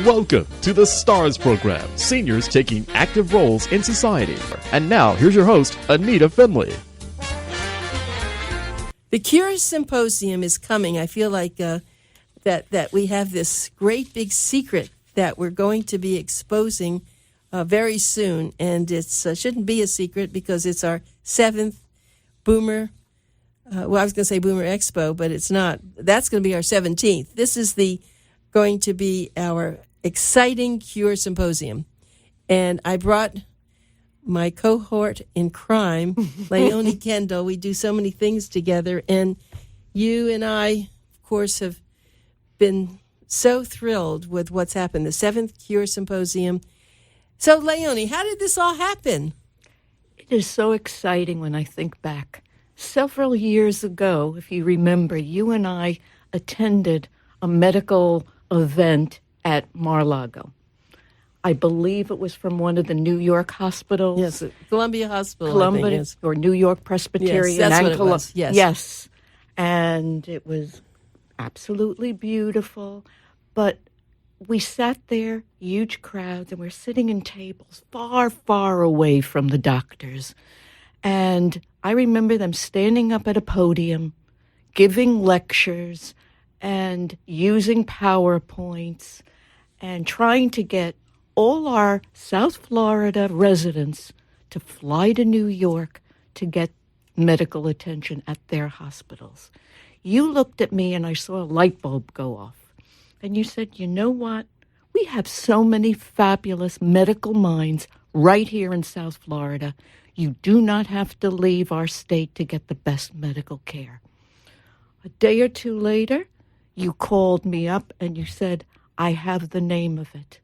Welcome to the STARS program, seniors taking active roles in society. And now, here's your host, ANITA FINLEY. The C.U.R.E Symposium is coming. I feel like that we have this great big secret that we're going to be exposing very soon. And it shouldn't be a secret because it's our 7th BOOMER. I was going to say BOOMER Expo, but it's not. That's going to be our 17th. This is going to be our exciting C.U.R.E Symposium. And I brought my cohort in crime, Leone Kendall. We do so many things together. And you and I, of course, have been so thrilled with what's happened, the 7th C.U.R.E Symposium. So, Leone, how did this all happen? It is so exciting when I think back. Several years ago, if you remember, you and I attended a medical event at Mar-a-Lago. I believe it was from one of the New York hospitals. Yes, Columbia Hospital, Columbia, I think, yes. Or New York Presbyterian. Yes, that's what it was. Yes. Yes. And it was absolutely beautiful. But we sat there, huge crowds, and we're sitting in tables far, far away from the doctors. And I remember them standing up at a podium, giving lectures, and using PowerPoints, and trying to get all our South Florida residents to fly to New York to get medical attention at their hospitals. You looked at me and I saw a light bulb go off. And you said, you know what? We have so many fabulous medical minds right here in South Florida. You do not have to leave our state to get the best medical care. A day or two later, you called me up and you said, I have the name of it.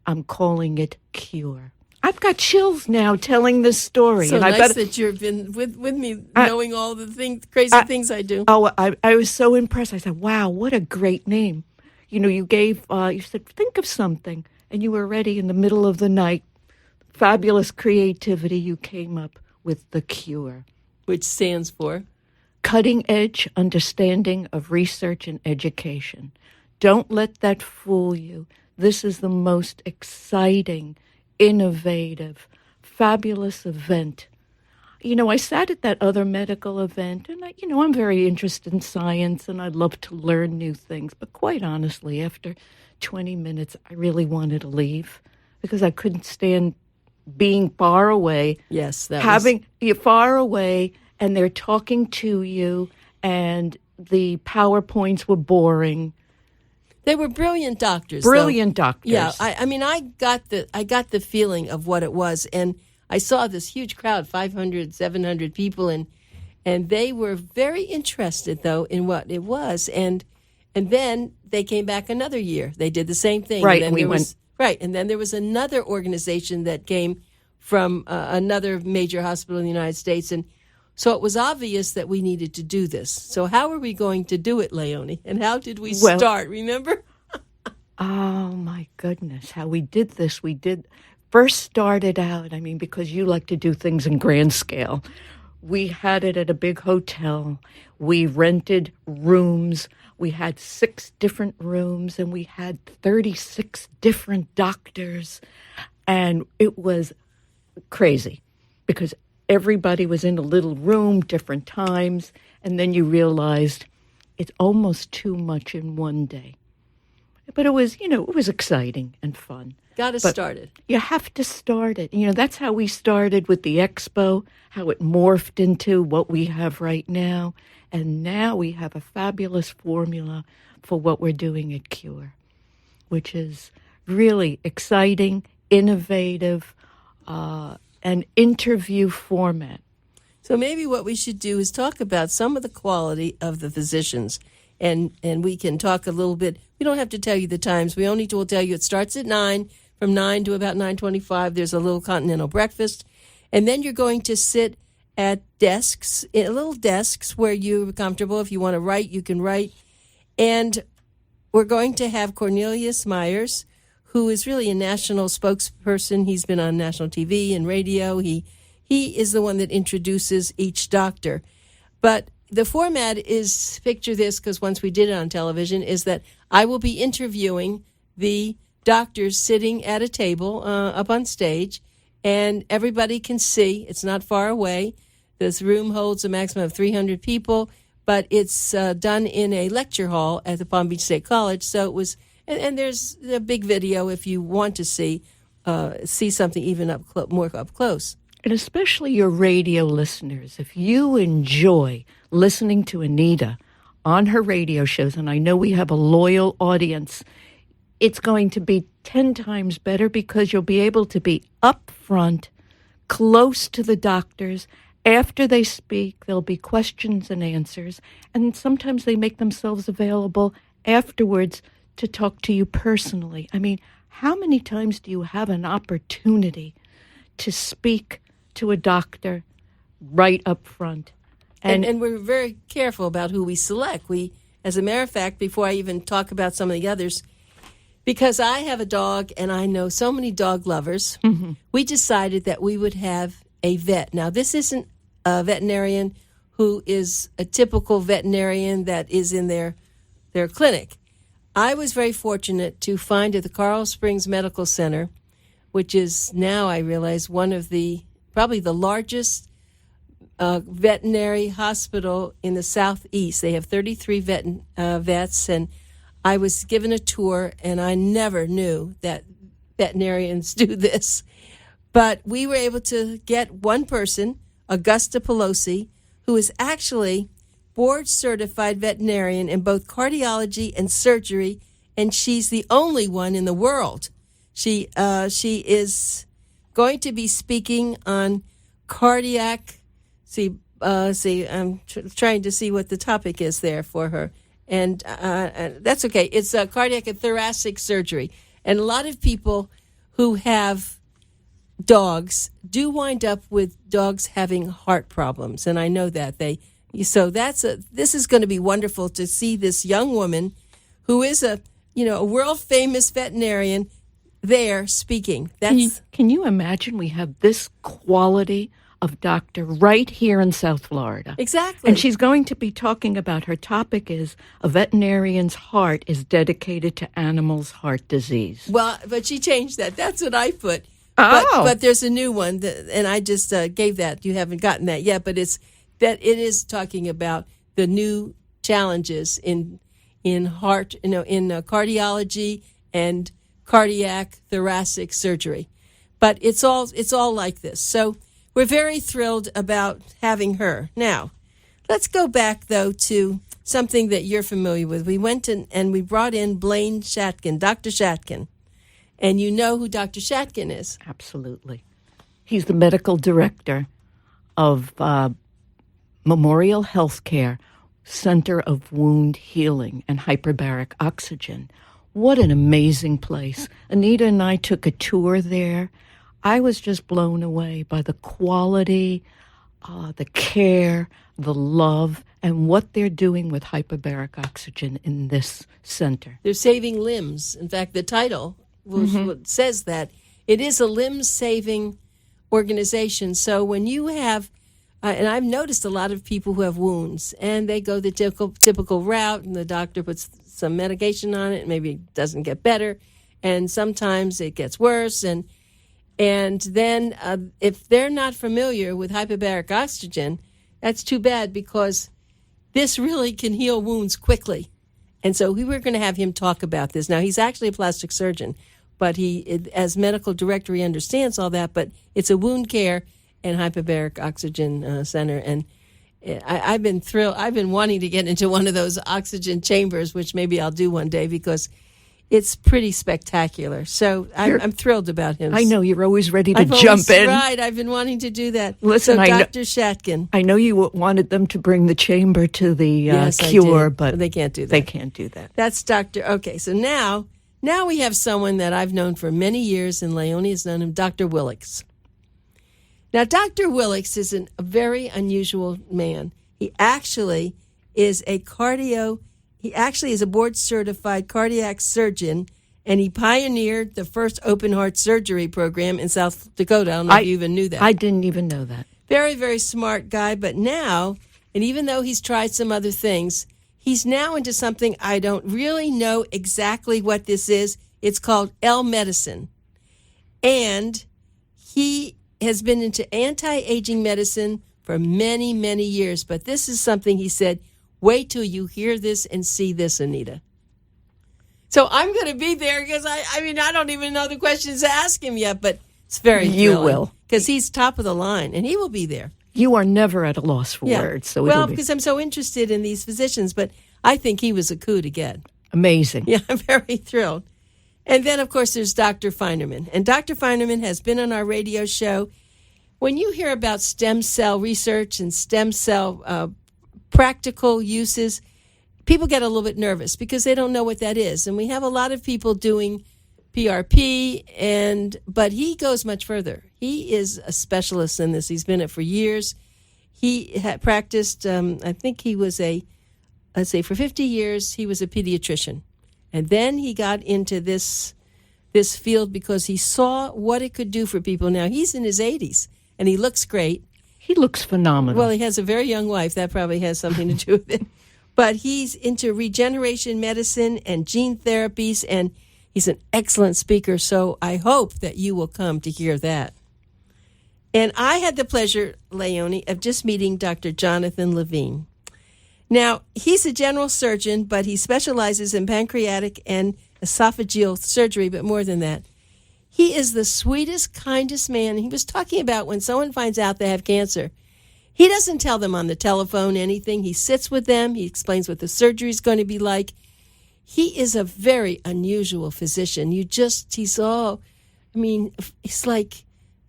I'm calling it C.U.R.E. I've got chills now telling this story. So and nice that you've been with me, knowing all the crazy things I do. Oh, I was so impressed. I said, wow, what a great name. You know, you said, think of something. And you were ready in the middle of the night. Fabulous creativity. You came up with the C.U.R.E. Which stands for? Cutting Edge Understanding of Research and Education. Don't let that fool you. This is the most exciting, innovative, fabulous event. You know, I sat at that other medical event, and I'm very interested in science, and I'd love to learn new things. But quite honestly, after 20 minutes, I really wanted to leave because I couldn't stand being far away. Yes, you far away, and they're talking to you, and the PowerPoints were boring. They were brilliant doctors. Doctors. Yeah, I got the feeling of what it was, and I saw this huge crowd, 500, 700 people, and they were very interested, though, in what it was. And then they came back another year. They did the same thing. Right, and then there was another organization that came from another major hospital in the United States, and so it was obvious that we needed to do this. So how are we going to do it, Leone? And how did we start, remember? Oh, my goodness, how we did this. First started out, because you like to do things in grand scale. We had it at a big hotel. We rented rooms. We had 6 different rooms, and we had 36 different doctors. And it was crazy because everybody was in a little room, different times, and then you realized it's almost too much in one day. But it was exciting and fun. Got us started. You have to start it. That's how we started with the expo, how it morphed into what we have right now. And now we have a fabulous formula for what we're doing at C.U.R.E, which is really exciting, innovative, an interview format. So maybe what we should do is talk about some of the quality of the physicians, and we can talk a little bit. We don't have to tell you the times. We only will tell you it starts at 9. From 9 to about 9:25, there's a little continental breakfast, and then you're going to sit at little desks where you're comfortable. If you want to write, you can write. And we're going to have Cornelius Myers, who is really a national spokesperson. He's been on national TV and radio. He is the one that introduces each doctor. But the format is, picture this, because once we did it on television, is that I will be interviewing the doctors sitting at a table up on stage, and everybody can see. It's not far away. This room holds a maximum of 300 people, but it's done in a lecture hall at the Palm Beach State College. So it was, and there's a big video if you want to see something even more up close. And especially your radio listeners, if you enjoy listening to Anita on her radio shows, and I know we have a loyal audience, it's going to be 10 times better because you'll be able to be up front, close to the doctors. After they speak, there'll be questions and answers, and sometimes they make themselves available afterwards to talk to you personally. I mean, how many times do you have an opportunity to speak to a doctor right up front? And we're very careful about who we select. As a matter of fact, before I even talk about some of the others, because I have a dog and I know so many dog lovers, we decided that we would have a vet. Now, this isn't a veterinarian who is a typical veterinarian that is in their clinic. I was very fortunate to find at the Coral Springs Medical Center, which is now, I realize, one of probably the largest veterinary hospital in the Southeast. They have 33 vets, and I was given a tour, and I never knew that veterinarians do this. But we were able to get one person, Augusta Pelosi, who is actually board-certified veterinarian in both cardiology and surgery, and she's the only one in the world. She is going to be speaking on cardiac. I'm trying to see what the topic is there for her, and that's okay. It's cardiac and thoracic surgery, and a lot of people who have dogs do wind up with dogs having heart problems, and I know that this is going to be wonderful to see this young woman who is a world famous veterinarian there speaking. Can you imagine we have this quality of doctor right here in South Florida? Exactly. And she's going to be talking about, her topic is a veterinarian's heart is dedicated to animals' heart disease. Well, but she changed that. That's what I put. Oh. But there's a new one, and I just gave that. You haven't gotten that yet, but it is talking about the new challenges in heart, in cardiology and cardiac thoracic surgery. But it's all like this. So we're very thrilled about having her. Now, let's go back though to something that you're familiar with. We went and we brought in Blaine Shatkin, Dr. Shatkin. And you know who Dr. Shatkin is. Absolutely. He's the medical director of Memorial Healthcare Center of Wound Healing and Hyperbaric Oxygen. What an amazing place. Anita and I took a tour there. I was just blown away by the quality, the care, the love, and what they're doing with hyperbaric oxygen in this center. They're saving limbs. In fact, the title says that. It is a limb-saving organization. So when you have, and I've noticed a lot of people who have wounds, and they go the typical route, and the doctor puts some medication on it, and maybe it doesn't get better, and sometimes it gets worse, and then if they're not familiar with hyperbaric oxygen, that's too bad, because this really can heal wounds quickly. And so we were going to have him talk about this. Now, he's actually a plastic surgeon, but as medical director, he understands all that, but it's a wound care and hyperbaric oxygen center. And I've been thrilled. I've been wanting to get into one of those oxygen chambers, which maybe I'll do one day, because it's pretty spectacular. So I'm thrilled about him. I know, you're always ready to jump in. Right, I've been wanting to do that. Listen, so Dr. Shatkin. I know you wanted them to bring the chamber to the yes, C.U.R.E, but they can't do that. They can't do that. That's Dr. Okay, so now we have someone that I've known for many years, and Leone has known him, Dr. Willix. Now, Dr. Willix is a very unusual man. He actually is a board-certified cardiac surgeon, and he pioneered the first open-heart surgery program in South Dakota. I don't know if you even knew that. I didn't even know that. Very, very smart guy, but now, and even though he's tried some other things, he's now into something I don't really know exactly what this is. It's called L-Medicine. And he has been into anti-aging medicine for many, many years. But this is something he said, wait till you hear this and see this, Anita. So I'm going to be there because, I don't even know the questions to ask him yet, but it's very thrilling. You will. Because he's top of the line, and he will be there. You are never at a loss for words. So because I'm so interested in these physicians, but I think he was a coup to get. Amazing. Yeah, I'm very thrilled. And then, of course, there's Dr. Feinerman. And Dr. Feinerman has been on our radio show. When you hear about stem cell research and stem cell practical uses, people get a little bit nervous because they don't know what that is. And we have a lot of people doing PRP, but he goes much further. He is a specialist in this. He's been it for years. He had practiced, I think he was for 50 years, he was a pediatrician. And then he got into this field because he saw what it could do for people. Now, he's in his 80s, and he looks great. He looks phenomenal. Well, he has a very young wife. That probably has something to do with it. But he's into regeneration medicine and gene therapies, and he's an excellent speaker. So I hope that you will come to hear that. And I had the pleasure, Leone, of just meeting Dr. Jonathan Levine. Now, he's a general surgeon, but he specializes in pancreatic and esophageal surgery, but more than that. He is the sweetest, kindest man. He was talking about when someone finds out they have cancer, he doesn't tell them on the telephone anything. He sits with them. He explains what the surgery is going to be like. He is a very unusual physician. He's like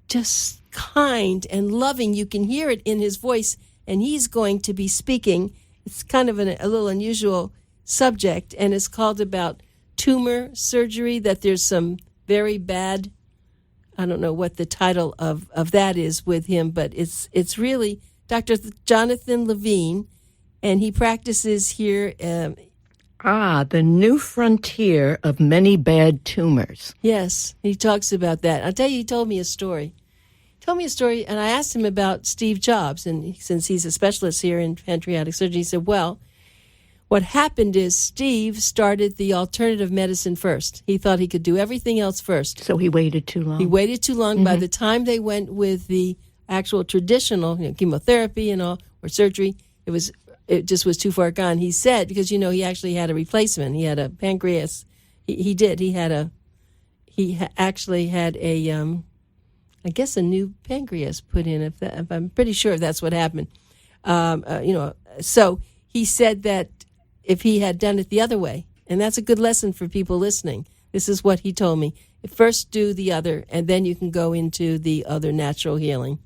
just kind and loving. You can hear it in his voice, and he's going to be speaking. It's kind of a little unusual subject, and it's called about tumor surgery, that there's some very bad, I don't know what the title of that is with him, but it's really Dr. Jonathan Levine, and he practices here. The new frontier of many bad tumors. Yes, he talks about that. I'll tell you, he told me a story. And I asked him about Steve Jobs, and since he's a specialist here in pancreatic surgery, he said, well, what happened is Steve started the alternative medicine first. He thought he could do everything else first. So he waited too long. Mm-hmm. By the time they went with the actual traditional chemotherapy and all, or surgery, it just was too far gone. He said, because, he actually had a replacement. He had a pancreas. He did. He actually had a a new pancreas put in. If I'm pretty sure that's what happened. So he said that if he had done it the other way, and that's a good lesson for people listening. This is what he told me. First do the other, and then you can go into the other natural healing.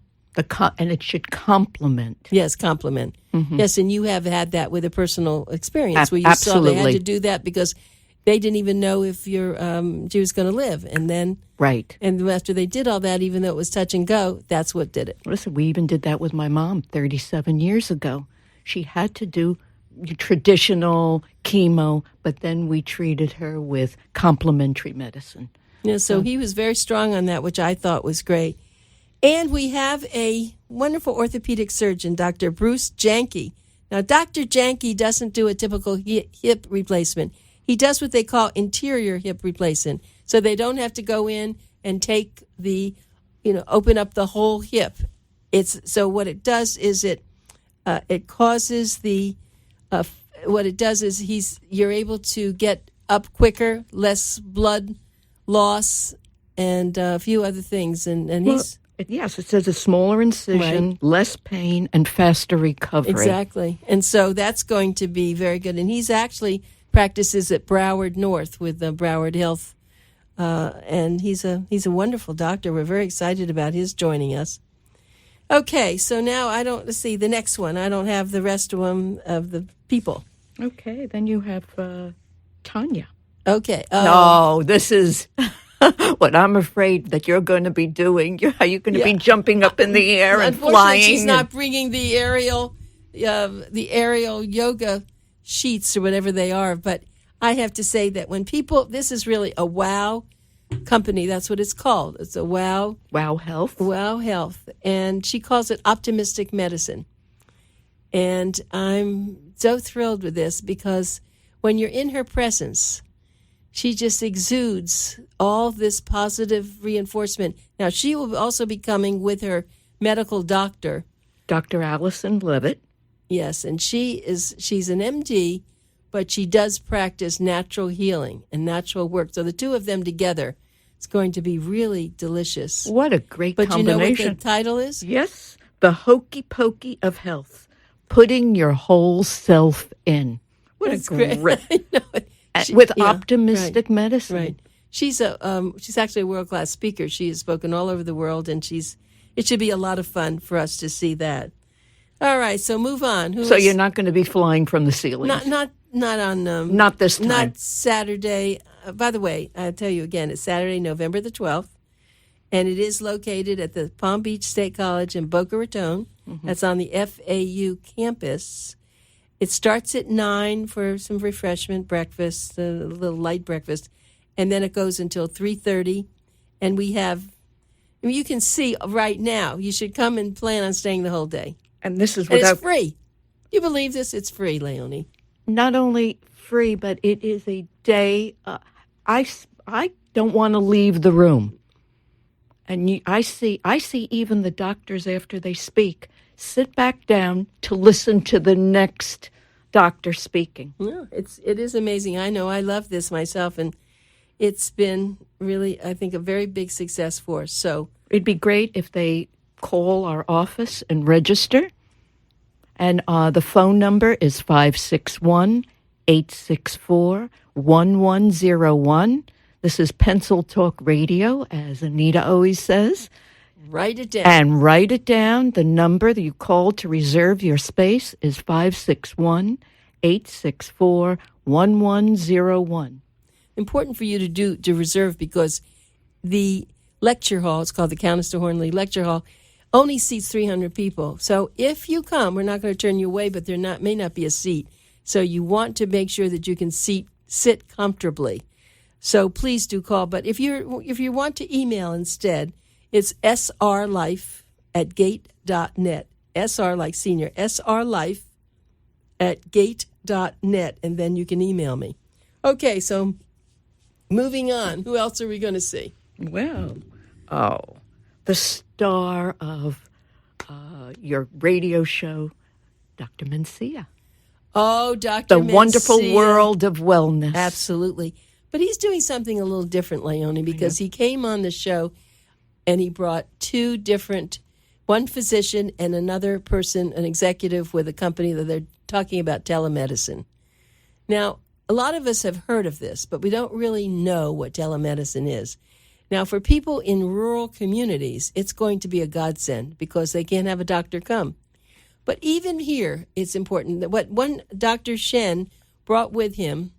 And it should complement. Yes, complement. Mm-hmm. Yes, and you have had that with a personal experience where you absolutely. saw they had to do that because they didn't even know if she was going to live. And then, right. And after they did all that, even though it was touch and go, that's what did it. Listen, we even did that with my mom 37 years ago. She had to do traditional chemo, but then we treated her with complementary medicine. Yeah, so he was very strong on that, which I thought was great. And we have a wonderful orthopedic surgeon, Dr. Bruce Janke. Now, Dr. Janke doesn't do a typical hip replacement. He does what they call interior hip replacement. So they don't have to go in and take open up the whole hip. So what it does is it causes you're able to get up quicker, less blood loss, and a few other things. Yes, it says a smaller incision, right. Less pain, and faster recovery. Exactly. And so that's going to be very good. And he's actually practices at Broward North with Broward Health. And he's a wonderful doctor. We're very excited about his joining us. Okay, so now let's see, the next one. I don't have the rest of them, of the people. Okay, then you have Tanya. Okay. No, this is... what I'm afraid that you're going to be doing. Are you going to be jumping up in the air and flying? She's not bringing the aerial yoga sheets or whatever they are. But I have to say that this is really a WOW company. That's what it's called. It's a WOW. WOW Health. WOW Health. And she calls it optimistic medicine. And I'm so thrilled with this because when you're in her presence, she just exudes all this positive reinforcement. Now, she will also be coming with her medical doctor, Dr. Alison Levitt. Yes, and she's an MD, but she does practice natural healing and natural work. So the two of them together, it's going to be really delicious. What a great combination. But you know what the title is? Yes, The Hokey Pokey of Health, Putting Your Whole Self In. What That's a great. I know. With optimistic medicine. Right. She's actually a world-class speaker. She has spoken all over the world, and it should be a lot of fun for us to see that. All right, so move on. You're not going to be flying from the ceiling? Not on... not this time. Not Saturday. By the way, I'll tell you again, it's Saturday, November the 12th, and it is located at the Palm Beach State College in Boca Raton. Mm-hmm. That's on the FAU campus. It starts at 9 for some refreshment, breakfast, a little light breakfast, and then it goes until 3:30. And we have, you can see right now, you should come and plan on staying the whole day. And this is it's free. You believe this? It's free, Leone. Not only free, but it is a day. I don't want to leave the room. And I see even the doctors after they speak sit back down to listen to the next doctor speaking. Yeah, it is amazing. I know I love this myself, and it's been really, I think, a very big success for us. So it'd be great if they call our office and register. And the phone number is 561-864-1101. This is Pencil Talk Radio, as Anita always says. Write it down. And write it down. The number that you call to reserve your space is 561-864-1101. Important for you to reserve, because the lecture hall, it's called the Countess de Hornley Lecture Hall, only seats 300 people. So if you come, we're not going to turn you away, but there may not be a seat. So you want to make sure that you can sit comfortably. So please do call. But if you want to email instead, it's srlife@gate.net. SR like senior. srlife@gate.net. And then you can email me. Okay, so moving on. Who else are we going to see? Well, the star of your radio show, Dr. Mencia. Oh, Dr. The Mencia. Wonderful world of wellness. Absolutely. But he's doing something a little different, Leone, because he came on the show and he brought one physician and another person, an executive with a company that they're talking about telemedicine. Now, a lot of us have heard of this, but we don't really know what telemedicine is. Now, for people in rural communities, it's going to be a godsend because they can't have a doctor come. But even here, it's important that what one Dr. Shen brought with him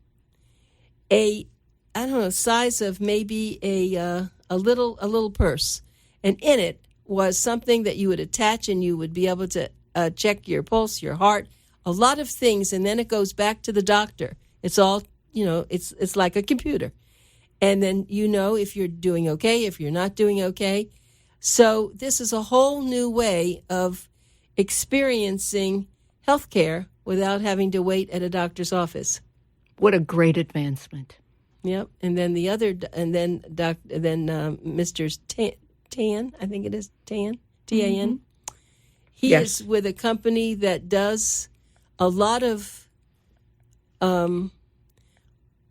size of maybe a little purse, and in it was something that you would attach, and you would be able to check your pulse, your heart, a lot of things, and then it goes back to the doctor. It's all, it's like a computer. And then if you're doing okay, if you're not doing okay. So this is a whole new way of experiencing healthcare without having to wait at a doctor's office. What a great advancement. Yep. And then Mr. Tan, I think it is Tan, Tan. Mm-hmm. He is with a company that does a lot of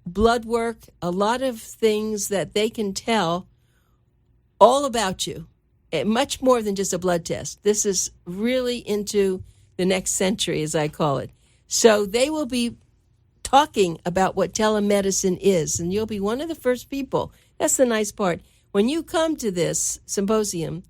blood work, a lot of things that they can tell all about you, much more than just a blood test. This is really into the next century, as I call it. So they will be talking about what telemedicine is, and you'll be one of the first people. That's the nice part. When you come to this symposium,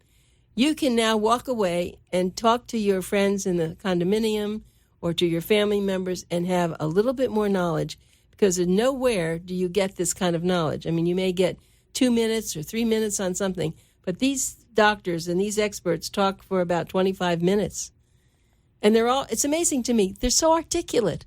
you can now walk away and talk to your friends in the condominium or to your family members and have a little bit more knowledge, because nowhere do you get this kind of knowledge. I mean, you may get 2 minutes or 3 minutes on something, but these doctors and these experts talk for about 25 minutes. And it's amazing to me. They're so articulate.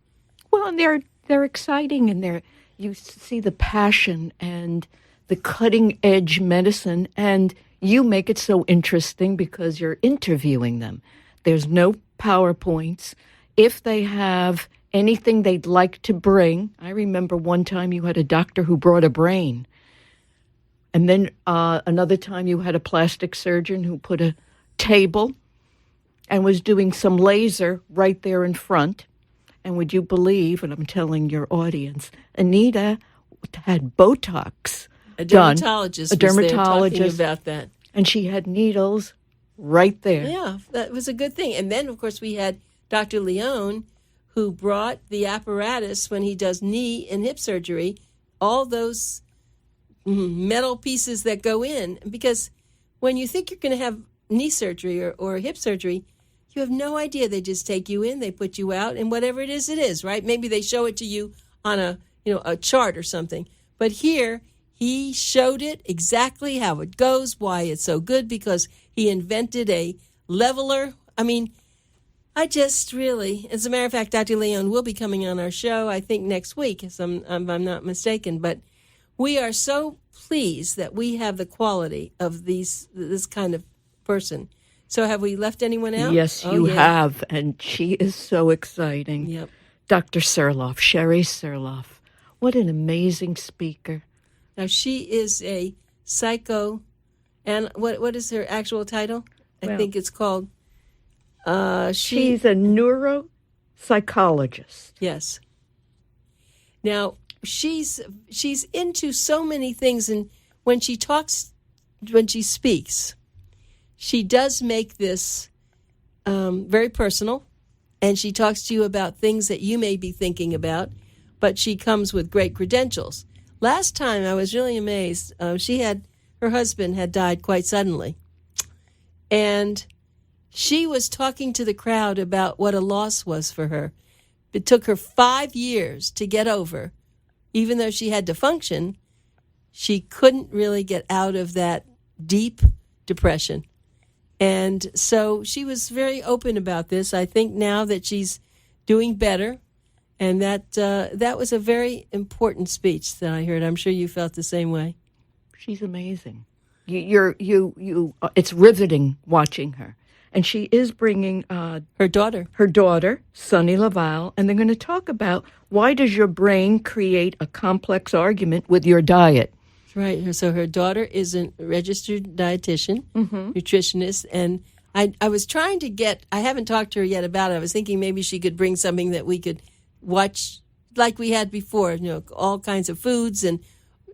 Well, and they're exciting, and you see the passion and the cutting edge medicine, and you make it so interesting because you're interviewing them. There's no PowerPoints. If they have anything they'd like to bring. I remember one time you had a doctor who brought a brain. And then another time you had a plastic surgeon who put a table and was doing some laser right there in front. And would you believe, and I'm telling your audience, Anita had Botox done. A dermatologist was there talking about that. And she had needles right there. Yeah, that was a good thing. And then, of course, we had Dr. Leone, who brought the apparatus when he does knee and hip surgery, all those metal pieces that go in. Because when you think you're going to have knee surgery or hip surgery, you have no idea. They just take you in, they put you out, and whatever it is, right? Maybe they show it to you on a chart or something. But here, he showed it exactly how it goes, why it's so good, because he invented a leveler. I mean, I just really, as a matter of fact, Dr. Leone will be coming on our show, I think, next week, if I'm not mistaken. But we are so pleased that we have the quality of this kind of person. So have we left anyone out? Yes, you have, and she is so exciting. Yep. Dr. Searle, Sherry Searle. What an amazing speaker. Now, she is a psycho, and what is her actual title? I think it's called... she's a neuropsychologist. Yes. Now, she's into so many things, and when she speaks, she does make this very personal, and she talks to you about things that you may be thinking about, but she comes with great credentials. Last time, I was really amazed. Her husband had died quite suddenly, and she was talking to the crowd about what a loss was for her. It took her 5 years to get over. Even though she had to function, she couldn't really get out of that deep depression. And so she was very open about this. I think now that she's doing better, and that was a very important speech that I heard. I'm sure you felt the same way. She's amazing. It's riveting watching her. And she is bringing her daughter, Sonny Laval, and they're going to talk about why does your brain create a complex argument with your diet. Right. So her daughter is a registered dietitian, nutritionist, and I was trying to I haven't talked to her yet about it. I was thinking maybe she could bring something that we could watch like we had before, all kinds of foods. And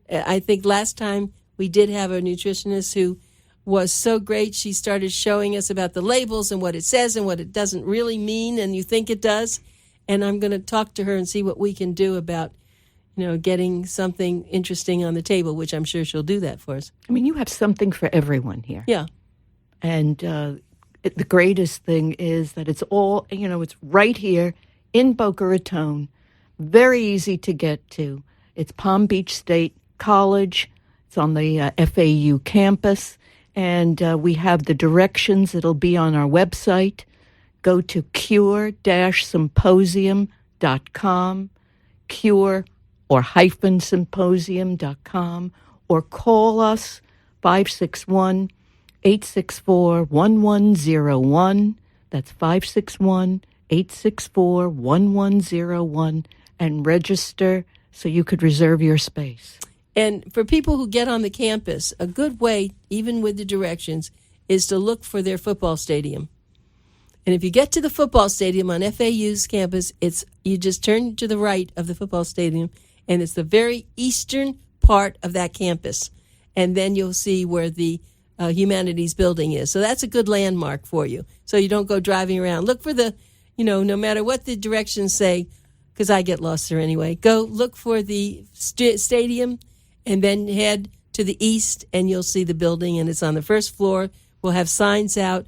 I think last time we did have a nutritionist who was so great. She started showing us about the labels and what it says and what it doesn't really mean, and you think it does. And I'm going to talk to her and see what we can do about, getting something interesting on the table, which I'm sure she'll do that for us. I mean, you have something for everyone here. Yeah. And the greatest thing is that it's all, it's right here in Boca Raton, very easy to get to. It's Palm Beach State College. It's on the FAU campus. And we have the directions. It'll be on our website. Go to C.U.R.E.symposium.com, C.U.R.E. or -symposium.com, or call us 561-864-1101. That's 561-864-1101, and register so you could reserve your space. And for people who get on the campus, a good way, even with the directions, is to look for their football stadium. And if you get to the football stadium on FAU's campus, you just turn to the right of the football stadium, and it's the very eastern part of that campus. And then you'll see where the humanities building is. So that's a good landmark for you. So you don't go driving around. Look for no matter what the directions say, because I get lost there anyway, go look for the stadium, and then head to the east, and you'll see the building, and it's on the first floor. We'll have signs out.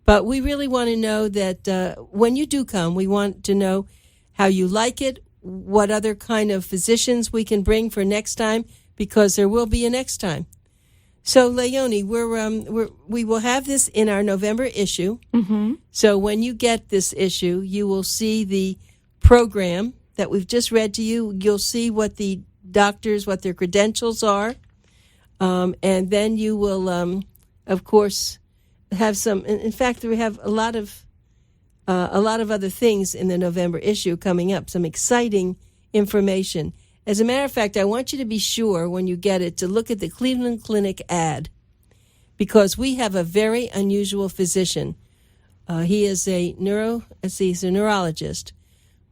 But we really want to know that when you do come, we want to know how you like it, what other kind of physicians we can bring for next time, because there will be a next time. So, Leone, we will have this in our November issue. Mm-hmm. So when you get this issue, you will see the program that we've just read to you. You'll see what the doctors, what their credentials are. And then you will, of course, have some. In fact, we have a lot of a lot of other things in the November issue coming up, some exciting information. As a matter of fact, I want you to be sure when you get it to look at the Cleveland Clinic ad, because we have a very unusual physician. He is he's a neurologist,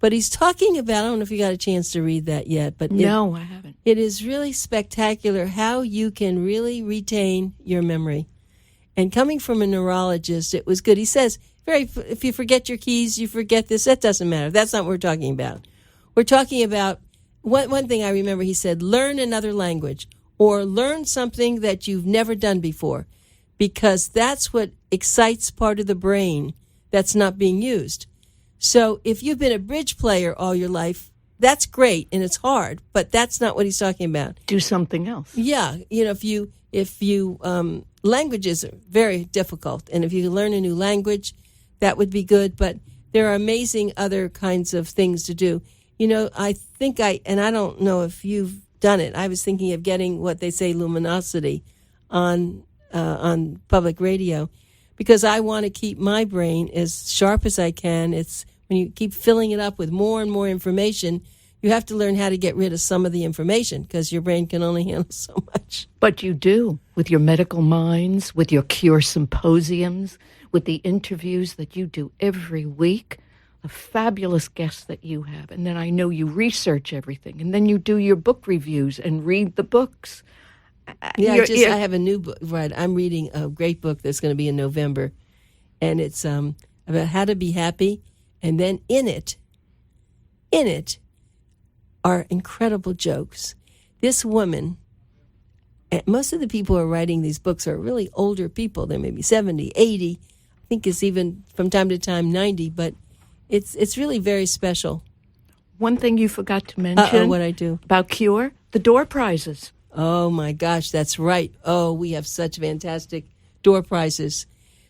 but he's talking about, I don't know if you got a chance to read that yet, but no, I haven't. It is really spectacular how you can really retain your memory. And coming from a neurologist, it was good. He says, if you forget your keys, you forget this. That doesn't matter. That's not what we're talking about. We're talking about, one thing I remember, he said, learn another language or learn something that you've never done before, because that's what excites part of the brain that's not being used. So if you've been a bridge player all your life, that's great and it's hard, but that's not what he's talking about. Do something else. Yeah. If you languages are very difficult, and if you learn a new language, that would be good, but there are amazing other kinds of things to do. I don't know if you've done it. I was thinking of getting what they say luminosity on public radio, because I want to keep my brain as sharp as I can. It's when you keep filling it up with more and more information, you have to learn how to get rid of some of the information, because your brain can only handle so much. But you do, with your medical minds, with your C.U.R.E symposiums, with the interviews that you do every week, the fabulous guests that you have. And then I know you research everything, and then you do your book reviews and read the books. I have a new book. Right, I'm reading a great book that's going to be in November, and it's about how to be happy. And then in it are incredible jokes. This woman, and most of the people who are writing these books are really older people. They're maybe 70, 80. I think it's even from time to time 90, but it's really very special. One thing you forgot to mention what I do about C.U.R.E, the door prizes. Oh, my gosh, that's right. Oh, we have such fantastic door prizes.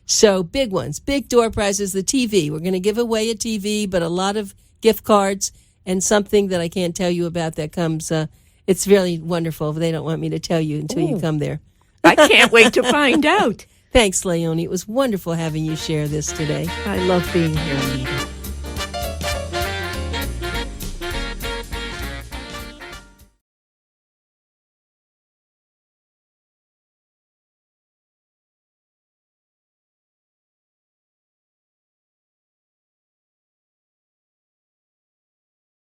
So big ones, big door prizes, the TV. We're going to give away a TV, but a lot of gift cards and something that I can't tell you about that comes. It's really wonderful. They don't want me to tell you until you come there. I can't wait to find out. Thanks, Leone. It was wonderful having you share this today. I love being here, Anita.